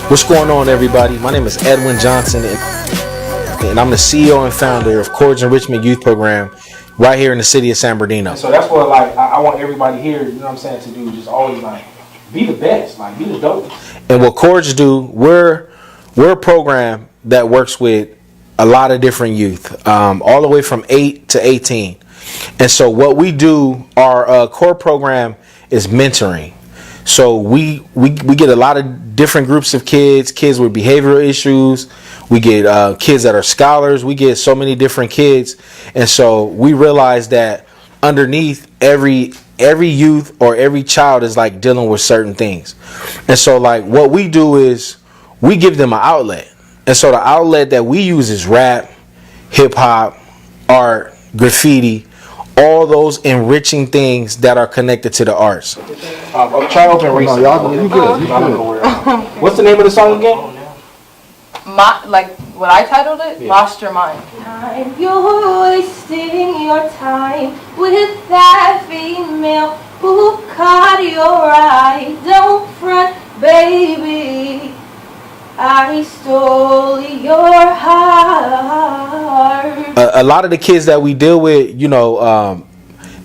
What's going on, everybody? My name is Edwin Johnson, and I'm the CEO and founder of Chords Enrichment Youth Program right here in the city of San Bernardino. So that's what I want everybody here, you know what I'm saying, to do. Just always be the best, be the dope. And what Chords do, we're a program that works with a lot of different youth, all the way from 8 to 18. And so what we do, our core program is mentoring. So we get a lot of different groups of kids with behavioral issues. We get kids that are scholars. We get so many different kids. And so we realize that underneath every youth or every child is dealing with certain things. And so what we do is we give them an outlet. And so the outlet that we use is rap, hip hop, art, graffiti, all those enriching things that are connected to the arts. Try to open recently. No, you good. What's the name of the song again? What I titled it? Yeah. Lost Your Mind. You're wasting your time with that female who caught your eye. Don't front, baby. I stole your heart. A lot of the kids that we deal with,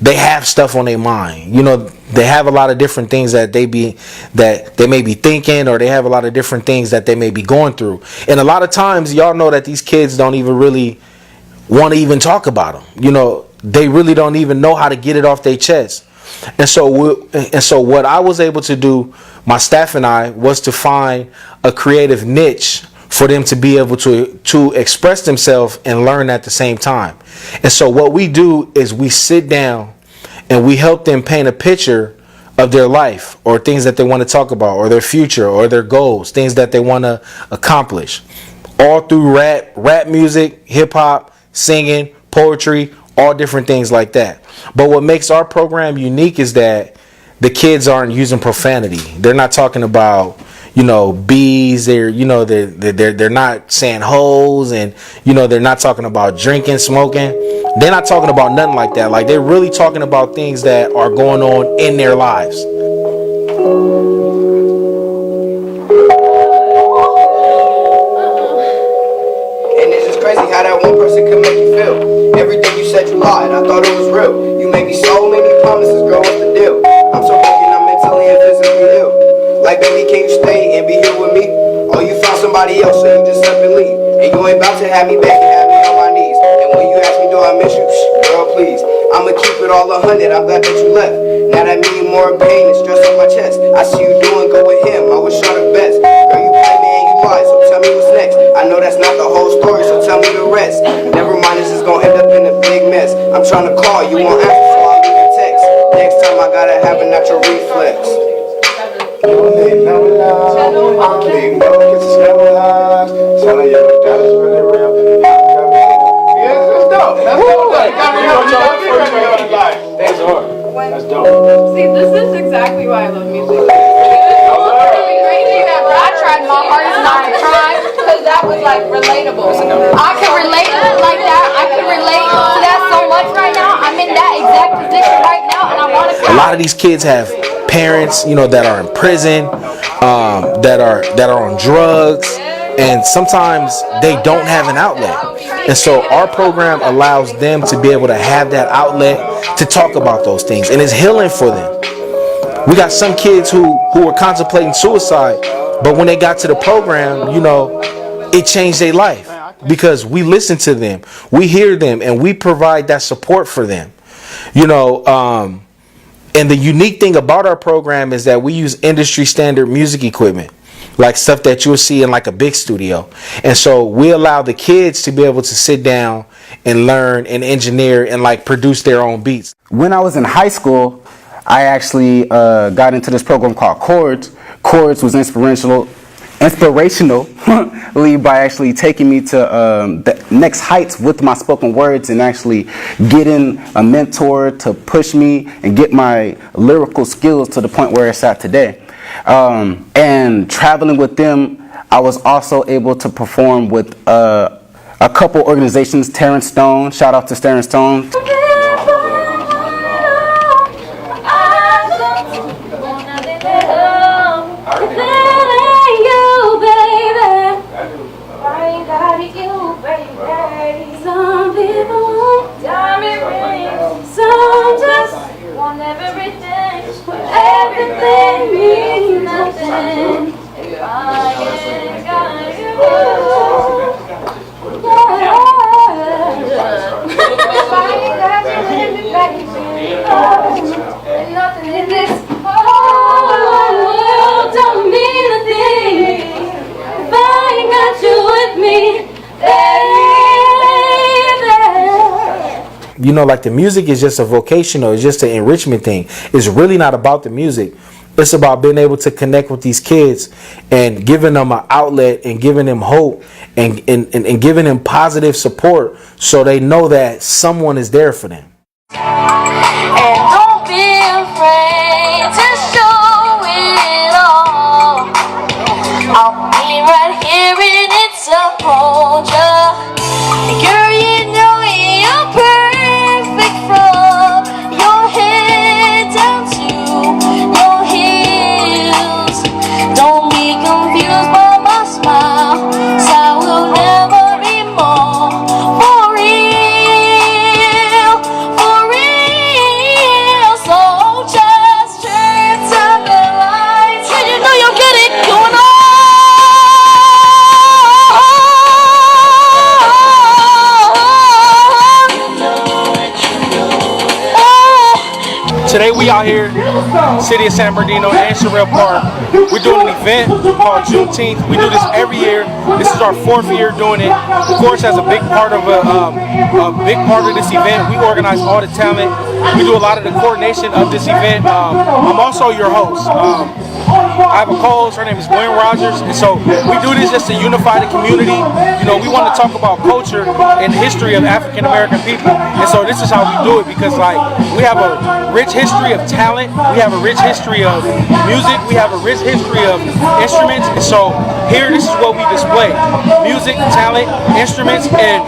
they have stuff on their mind. They have a lot of different things that they may be thinking, or they have a lot of different things that they may be going through. And a lot of times, y'all know that these kids don't even really want to even talk about them. They really don't even know how to get it off their chest. And so what I was able to do, my staff and I, was to find a creative niche for them to be able to express themselves and learn at the same time. And so what we do is we sit down and we help them paint a picture of their life, or things that they want to talk about, or their future, or their goals, things that they want to accomplish, all through rap music, hip hop, singing, poetry, all different things like that. But what makes our program unique is that the kids aren't using profanity. They're not talking about bees. They're not saying hoes, and they're not talking about drinking, smoking. They're not talking about nothing like that. They're really talking about things that are going on in their lives. And it's just crazy how that one person could make you feel. Everything you said, you lied. I thought it was real. You made me so many promises, girl. What's the deal? I'm so broken, I'm mentally and physically ill. Baby, can you stay and be here with me? Or you found somebody else, so you just up and leave. And you ain't about to have me back and have me on my knees. And when you ask me, do I miss you? Girl, please. I'ma keep it all 100, I'm glad that you left. Now that mean more pain and stress on my chest. I see you doing, go with him, I wish you the best. Girl, you play me and you lie, so tell me what's next. I know that's not the whole story, so tell me the rest. Never mind, this is gonna end up in a big mess. I'm trying to call, you won't answer, so I'll leave a text. Next time I gotta have a natural reflex. Big no lies, big no kisses, never lies. Telling you that is really real. Yeah, that's dope. That's dope. That's hard. That's dope. See, this is exactly why I love music. I tried my hardest not to cry, because that was relatable. I can relate like that. I can relate to that so much right now. I'm in that exact position right now, and I want to cry. A lot of these kids have parents, that are in prison, that are on drugs, and sometimes they don't have an outlet. And so our program allows them to be able to have that outlet to talk about those things, and it's healing for them. We got some kids who were contemplating suicide, but when they got to the program, it changed their life, because we listen to them, we hear them, and we provide that support for them. And the unique thing about our program is that we use industry standard music equipment, like stuff that you'll see in a big studio. And so we allow the kids to be able to sit down and learn and engineer and produce their own beats. When I was in high school, I actually got into this program called Chords. Chords was inspirationally by actually taking me to the next heights with my spoken words, and actually getting a mentor to push me and get my lyrical skills to the point where it's at today. And traveling with them, I was also able to perform with a couple organizations. Terrence Stone, shout out to Terrence Stone. You like the music is just a vocational, it's just an enrichment thing. It's really not about the music. It's about being able to connect with these kids and giving them an outlet and giving them hope and giving them positive support so they know that someone is there for them. And don't be afraid to show it all. I'll be right here and it's a hold ya. Girl, you know you're perfect from your head down to your heels. Don't be confused by my smile, 'cause I will never be more for real, for real. So just turn the lights, and you know you'll get it going on. Today we out here, city of San Bernardino and Sherrill Park. We're doing an event called Juneteenth. We do this every year. This is our 4th year doing it. Of course, as a big part of this event, we organize all the talent. We do a lot of the coordination of this event. I'm also your host. I have a co-host, her name is Gwen Rogers, and so we do this just to unify the community. You know, we want to talk about culture and history of African American people, and so this is how we do it, because like we have a rich history of talent, we have a rich history of music, we have a rich history of instruments, and so here this is what we display: music, talent, instruments, and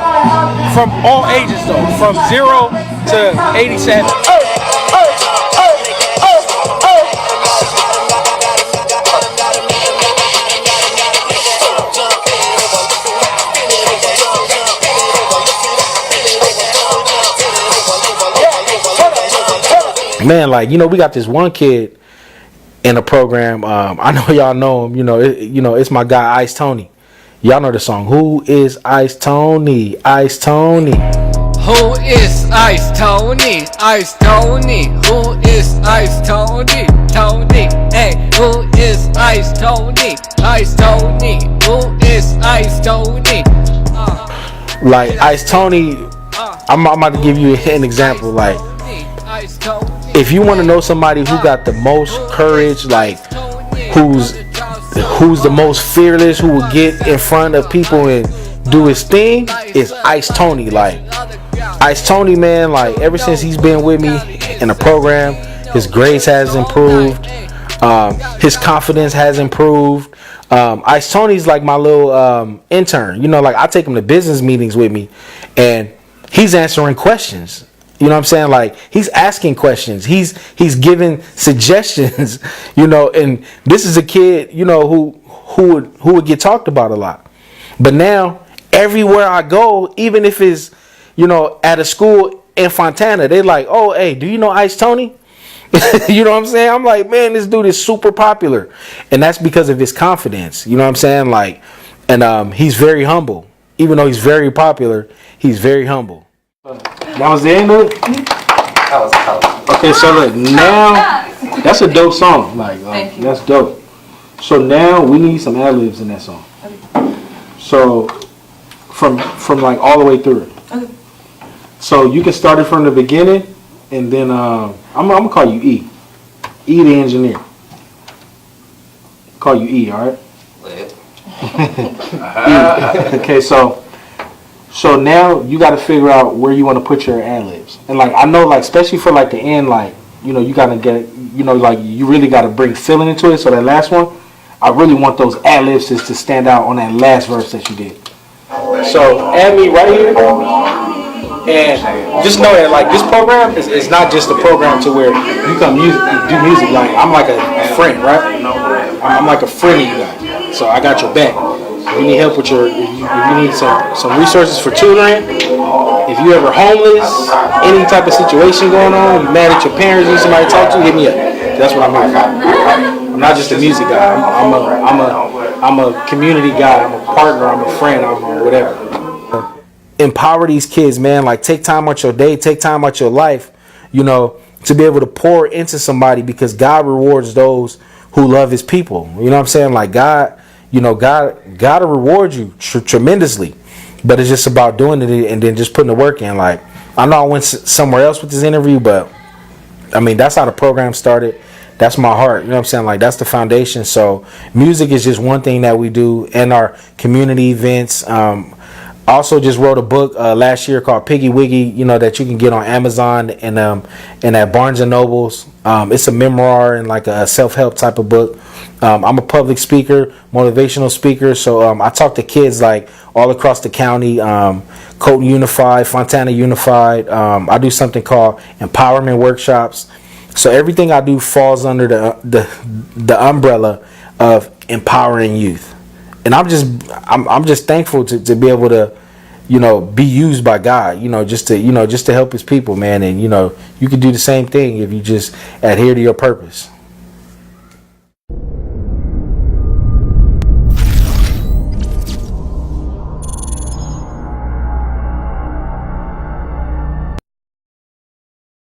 from all ages though, from 0 to 87. Man, like, we got this one kid in the program. I know y'all know him. It's my guy Ice Tony. Y'all know the song. Who is Ice Tony? Ice Tony. Who is Ice Tony? Ice Tony. Who is Ice Tony? Tony. Hey, who is Ice Tony? Ice Tony. Who is Ice Tony? Like Ice Tony, I'm about to give you an example. Like, if you want to know somebody who got the most courage, like who's the most fearless, who will get in front of people and do his thing, is Ice Tony. Like Ice Tony, man, like ever since he's been with me in the program, his grades has improved, his confidence has improved. Ice Tony's like my little intern. Like I take him to business meetings with me, and he's answering questions. You know what I'm saying? Like he's asking questions. He's giving suggestions. And this is a kid, who would get talked about a lot. But now everywhere I go, even if it's, at a school in Fontana, they're like, "Oh, hey, do you know Ice Tony?" You know what I'm saying? I'm like, man, this dude is super popular, and that's because of his confidence. You know what I'm saying? Like, and he's very humble. Even though he's very popular, he's very humble. That was the end of it? That was Okay, so look, now that's a dope song. Like, that's dope. So now we need some ad-libs in that song. So from like all the way through it. Okay. So you can start it from the beginning, and then I'm gonna call you E. E the engineer. Call you E, all right? E. Okay, so now you got to figure out where you want to put your ad-libs. And like I know, like especially for like the end, like you got to get, like you really got to bring feeling into it. So that last one, I really want those ad-libs to stand out on that last verse that you did. So add me right here, and just know that like this program is not just a program to where you come do music. Like I'm like a friend, right? I'm like a friend of you guys. So I got your back. If you need help with if you need some resources for tutoring, if you ever homeless, any type of situation going on, you mad at your parents, need somebody to talk to, hit me up. That's what I'm here for. I'm not just a music guy. I'm a community guy. I'm a partner. I'm a friend. I'm a whatever. Empower these kids, man. Like take time out your day, take time out your life, to be able to pour into somebody, because God rewards those who love His people. You know what I'm saying? Like God will reward you tremendously, but it's just about doing it and then just putting the work in. Like I know I went somewhere else with this interview, but I mean, that's how the program started. That's my heart. You know what I'm saying? Like, that's the foundation. So music is just one thing that we do, and our community events. Also just wrote a book last year called Piggy Wiggy, you know, that you can get on Amazon and at Barnes and Nobles. It's a memoir and like a self-help type of book. I'm a public speaker, motivational speaker. So I talk to kids like all across the county, Colton Unified, Fontana Unified. I do something called empowerment workshops. So everything I do falls under the umbrella of empowering youth. And I'm just thankful to be able to, you know, be used by God, you know, just to help his people, man. And, you know, you can do the same thing if you just adhere to your purpose.